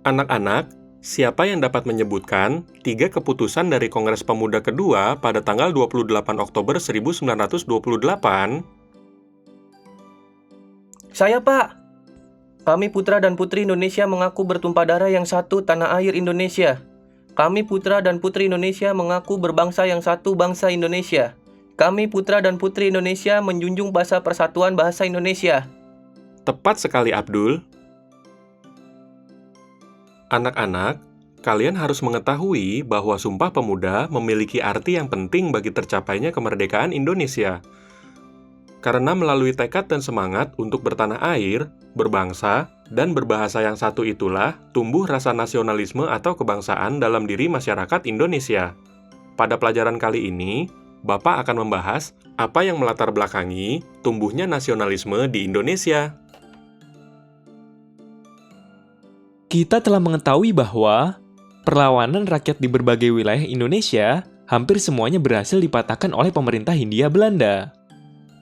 Anak-anak, siapa yang dapat menyebutkan 3 keputusan dari Kongres Pemuda kedua pada tanggal 28 Oktober 1928? Saya, Pak. Kami putra dan putri Indonesia mengaku bertumpah darah yang satu tanah air Indonesia. Kami putra dan putri Indonesia mengaku berbangsa yang satu bangsa Indonesia. Kami putra dan putri Indonesia menjunjung bahasa persatuan bahasa Indonesia. Tepat sekali, Abdul. Anak-anak, kalian harus mengetahui bahwa Sumpah Pemuda memiliki arti yang penting bagi tercapainya kemerdekaan Indonesia. Karena melalui tekad dan semangat untuk bertanah air, berbangsa, dan berbahasa yang satu itulah tumbuh rasa nasionalisme atau kebangsaan dalam diri masyarakat Indonesia. Pada pelajaran kali ini, Bapak akan membahas apa yang melatar belakangi tumbuhnya nasionalisme di Indonesia. Kita telah mengetahui bahwa perlawanan rakyat di berbagai wilayah Indonesia hampir semuanya berhasil dipatahkan oleh pemerintah Hindia Belanda.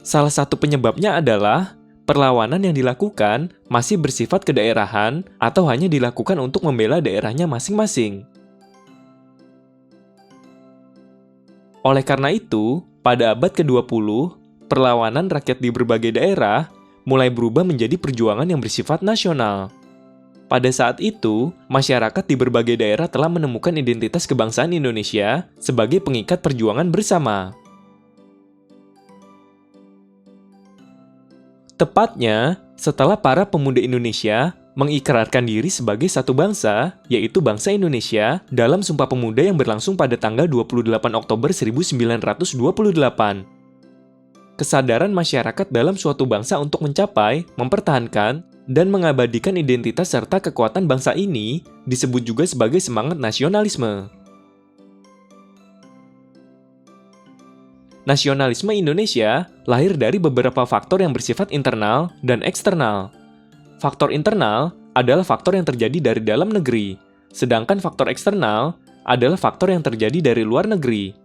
Salah satu penyebabnya adalah perlawanan yang dilakukan masih bersifat kedaerahan atau hanya dilakukan untuk membela daerahnya masing-masing. Oleh karena itu, pada abad ke-20, perlawanan rakyat di berbagai daerah mulai berubah menjadi perjuangan yang bersifat nasional. Pada saat itu, masyarakat di berbagai daerah telah menemukan identitas kebangsaan Indonesia sebagai pengikat perjuangan bersama. Tepatnya, setelah para pemuda Indonesia mengikrarkan diri sebagai satu bangsa, yaitu bangsa Indonesia, dalam Sumpah Pemuda yang berlangsung pada tanggal 28 Oktober 1928. Kesadaran masyarakat dalam suatu bangsa untuk mencapai, mempertahankan, dan mengabadikan identitas serta kekuatan bangsa ini disebut juga sebagai semangat nasionalisme. Nasionalisme Indonesia lahir dari beberapa faktor yang bersifat internal dan eksternal. Faktor internal adalah faktor yang terjadi dari dalam negeri, sedangkan faktor eksternal adalah faktor yang terjadi dari luar negeri.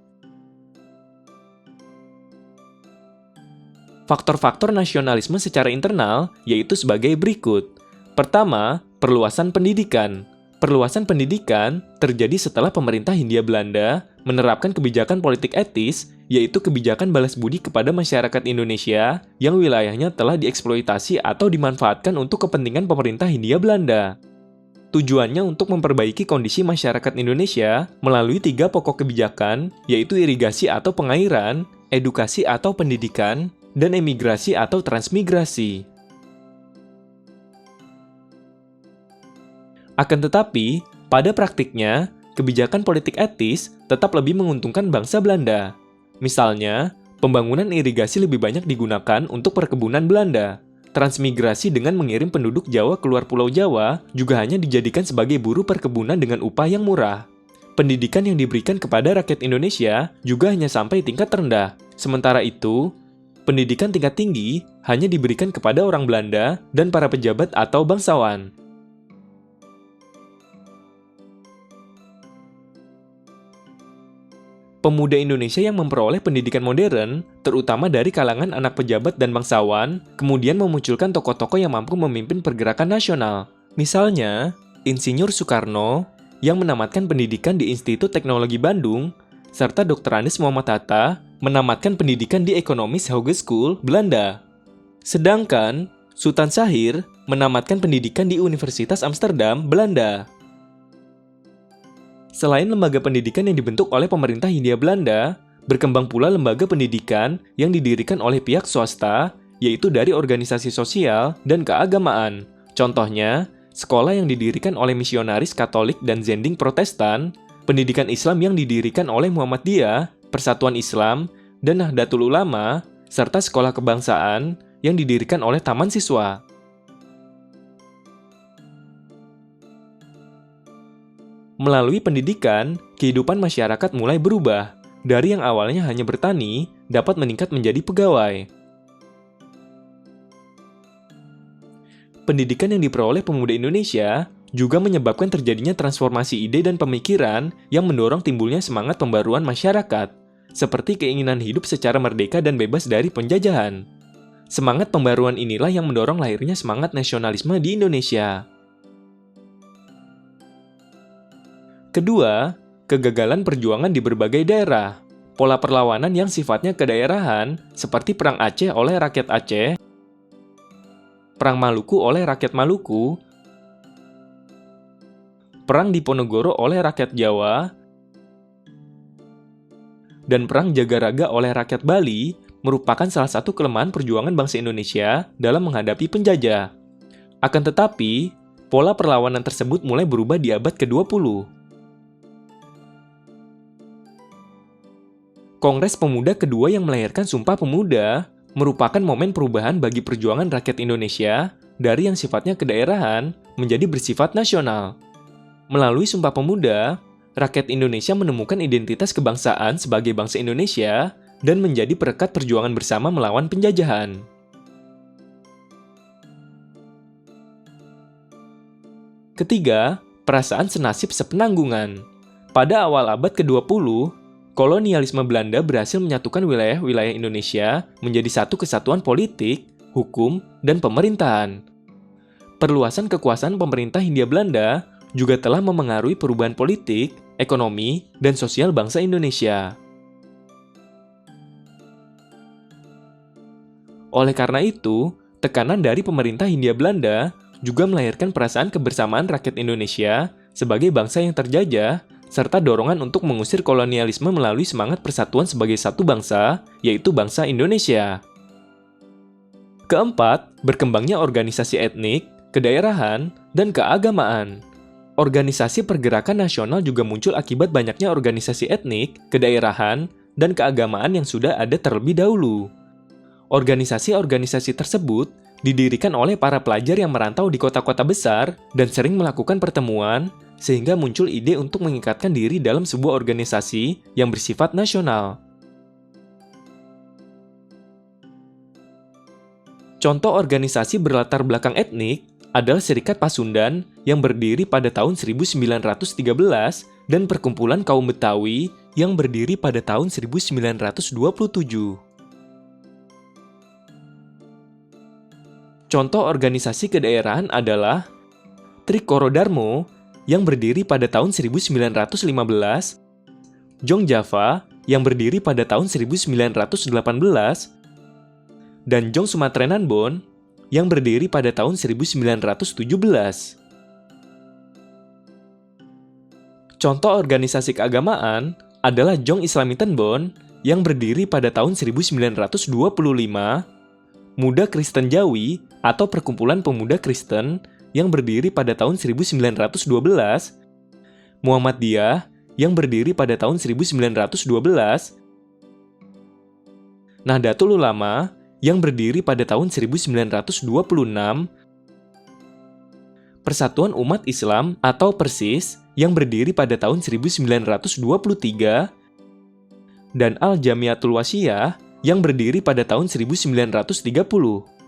Faktor-faktor nasionalisme secara internal yaitu sebagai berikut. Pertama, perluasan pendidikan. Perluasan pendidikan terjadi setelah pemerintah Hindia Belanda menerapkan kebijakan politik etis, yaitu kebijakan balas budi kepada masyarakat Indonesia yang wilayahnya telah dieksploitasi atau dimanfaatkan untuk kepentingan pemerintah Hindia Belanda. Tujuannya untuk memperbaiki kondisi masyarakat Indonesia melalui 3 pokok kebijakan, yaitu irigasi atau pengairan, edukasi atau pendidikan, dan emigrasi atau transmigrasi. Akan tetapi, pada praktiknya, kebijakan politik etis tetap lebih menguntungkan bangsa Belanda. Misalnya, pembangunan irigasi lebih banyak digunakan untuk perkebunan Belanda. Transmigrasi dengan mengirim penduduk Jawa keluar Pulau Jawa juga hanya dijadikan sebagai buruh perkebunan dengan upah yang murah. Pendidikan yang diberikan kepada rakyat Indonesia juga hanya sampai tingkat rendah. Sementara itu, pendidikan tingkat tinggi hanya diberikan kepada orang Belanda dan para pejabat atau bangsawan. Pemuda Indonesia yang memperoleh pendidikan modern, terutama dari kalangan anak pejabat dan bangsawan, kemudian memunculkan tokoh-tokoh yang mampu memimpin pergerakan nasional. Misalnya, Insinyur Soekarno yang menamatkan pendidikan di Institut Teknologi Bandung, serta Dr. Andes Muhammad Hatta menamatkan pendidikan di Economische Hogeschool, Belanda. Sedangkan, Sultan Syahrir menamatkan pendidikan di Universitas Amsterdam, Belanda. Selain lembaga pendidikan yang dibentuk oleh pemerintah Hindia Belanda, berkembang pula lembaga pendidikan yang didirikan oleh pihak swasta, yaitu dari organisasi sosial dan keagamaan. Contohnya, sekolah yang didirikan oleh misionaris Katolik dan Zending Protestan, pendidikan Islam yang didirikan oleh Muhammadiyah, Persatuan Islam, dan Nahdlatul Ulama, serta sekolah kebangsaan yang didirikan oleh Taman Siswa. Melalui pendidikan, kehidupan masyarakat mulai berubah. Dari yang awalnya hanya bertani, dapat meningkat menjadi pegawai. Pendidikan yang diperoleh pemuda Indonesia juga menyebabkan terjadinya transformasi ide dan pemikiran yang mendorong timbulnya semangat pembaruan masyarakat, seperti keinginan hidup secara merdeka dan bebas dari penjajahan. Semangat pembaruan inilah yang mendorong lahirnya semangat nasionalisme di Indonesia. Kedua, kegagalan perjuangan di berbagai daerah. Pola perlawanan yang sifatnya kedaerahan, seperti Perang Aceh oleh rakyat Aceh, Perang Maluku oleh rakyat Maluku, Perang Diponegoro oleh rakyat Jawa, dan Perang Jagaraga oleh rakyat Bali merupakan salah satu kelemahan perjuangan bangsa Indonesia dalam menghadapi penjajah. Akan tetapi, pola perlawanan tersebut mulai berubah di abad ke-20. Kongres Pemuda kedua yang melahirkan Sumpah Pemuda merupakan momen perubahan bagi perjuangan rakyat Indonesia dari yang sifatnya kedaerahan menjadi bersifat nasional. Melalui Sumpah Pemuda, rakyat Indonesia menemukan identitas kebangsaan sebagai bangsa Indonesia dan menjadi perekat perjuangan bersama melawan penjajahan. Ketiga, perasaan senasib sepenanggungan. Pada awal abad ke-20, kolonialisme Belanda berhasil menyatukan wilayah-wilayah Indonesia menjadi satu kesatuan politik, hukum, dan pemerintahan. Perluasan kekuasaan pemerintah Hindia Belanda juga telah memengaruhi perubahan politik, ekonomi, dan sosial bangsa Indonesia. Oleh karena itu, tekanan dari pemerintah Hindia Belanda juga melahirkan perasaan kebersamaan rakyat Indonesia sebagai bangsa yang terjajah, serta dorongan untuk mengusir kolonialisme melalui semangat persatuan sebagai satu bangsa, yaitu bangsa Indonesia. Keempat, berkembangnya organisasi etnik, kedaerahan, dan keagamaan. Organisasi pergerakan nasional juga muncul akibat banyaknya organisasi etnik, kedaerahan, dan keagamaan yang sudah ada terlebih dahulu. Organisasi-organisasi tersebut didirikan oleh para pelajar yang merantau di kota-kota besar dan sering melakukan pertemuan, sehingga muncul ide untuk mengikatkan diri dalam sebuah organisasi yang bersifat nasional. Contoh organisasi berlatar belakang etnik adalah Serikat Pasundan yang berdiri pada tahun 1913 dan Perkumpulan Kaum Betawi yang berdiri pada tahun 1927. Contoh organisasi kedaerahan adalah Trikoro Darmo yang berdiri pada tahun 1915, Jong Java yang berdiri pada tahun 1918, dan Jong Sumatrenan Bon yang berdiri pada tahun 1917. Contoh organisasi keagamaan adalah Jong Islamitan Bon yang berdiri pada tahun 1925, Muda Kristen Jawi atau Perkumpulan Pemuda Kristen yang berdiri pada tahun 1912, Muhammadiyah yang berdiri pada tahun 1912, Nahdlatul Ulama yang berdiri pada tahun 1926, Persatuan Umat Islam atau Persis yang berdiri pada tahun 1923, dan Al-Jamiatul Wasiyah yang berdiri pada tahun 1930.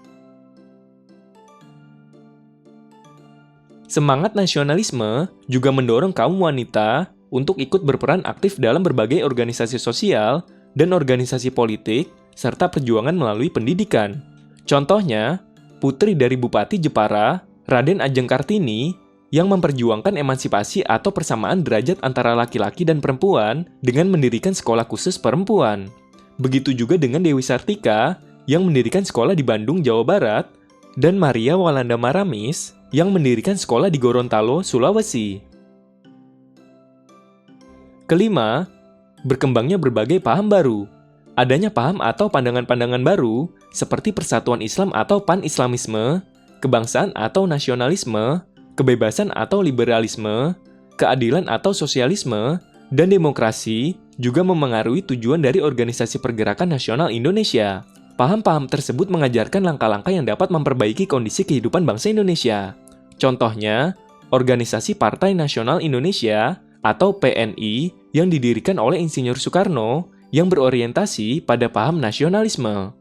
Semangat nasionalisme juga mendorong kaum wanita untuk ikut berperan aktif dalam berbagai organisasi sosial dan organisasi politik, serta perjuangan melalui pendidikan. Contohnya, putri dari Bupati Jepara, Raden Ajeng Kartini, yang memperjuangkan emansipasi atau persamaan derajat antara laki-laki dan perempuan dengan mendirikan sekolah khusus perempuan. Begitu juga dengan Dewi Sartika yang mendirikan sekolah di Bandung, Jawa Barat, dan Maria Walanda Maramis yang mendirikan sekolah di Gorontalo, Sulawesi. Kelima, berkembangnya berbagai paham baru. Adanya paham atau pandangan-pandangan baru seperti persatuan Islam atau pan-islamisme, kebangsaan atau nasionalisme, kebebasan atau liberalisme, keadilan atau sosialisme, dan demokrasi juga memengaruhi tujuan dari Organisasi Pergerakan Nasional Indonesia. Paham-paham tersebut mengajarkan langkah-langkah yang dapat memperbaiki kondisi kehidupan bangsa Indonesia. Contohnya, Organisasi Partai Nasional Indonesia atau PNI yang didirikan oleh Insinyur Soekarno yang berorientasi pada paham nasionalisme.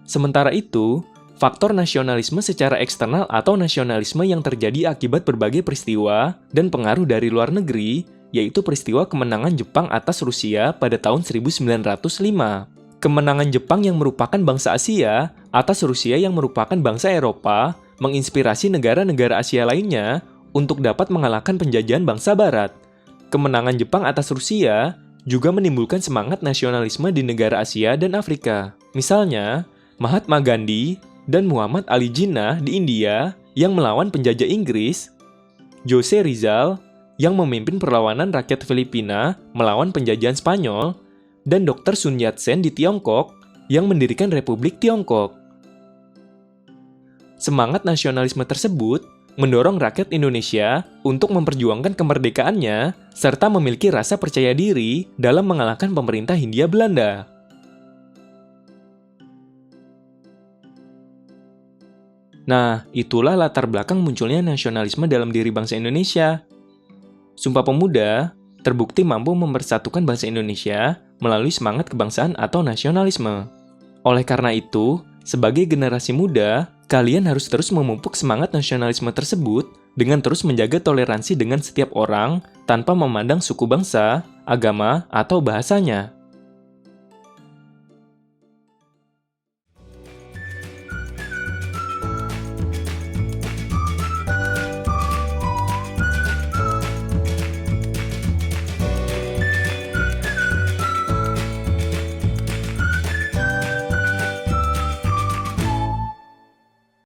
Sementara itu, faktor nasionalisme secara eksternal atau nasionalisme yang terjadi akibat berbagai peristiwa dan pengaruh dari luar negeri, yaitu peristiwa kemenangan Jepang atas Rusia pada tahun 1905. Kemenangan Jepang yang merupakan bangsa Asia atas Rusia yang merupakan bangsa Eropa menginspirasi negara-negara Asia lainnya untuk dapat mengalahkan penjajahan bangsa Barat. Kemenangan Jepang atas Rusia juga menimbulkan semangat nasionalisme di negara Asia dan Afrika. Misalnya, Mahatma Gandhi dan Muhammad Ali Jinnah di India yang melawan penjajah Inggris, Jose Rizal yang memimpin perlawanan rakyat Filipina melawan penjajahan Spanyol, dan Dr. Sun Yat-sen di Tiongkok yang mendirikan Republik Tiongkok. Semangat nasionalisme tersebut mendorong rakyat Indonesia untuk memperjuangkan kemerdekaannya serta memiliki rasa percaya diri dalam mengalahkan pemerintah Hindia Belanda. Nah, itulah latar belakang munculnya nasionalisme dalam diri bangsa Indonesia. Sumpah Pemuda terbukti mampu mempersatukan bangsa Indonesia melalui semangat kebangsaan atau nasionalisme. Oleh karena itu, sebagai generasi muda, kalian harus terus memupuk semangat nasionalisme tersebut dengan terus menjaga toleransi dengan setiap orang tanpa memandang suku bangsa, agama, atau bahasanya.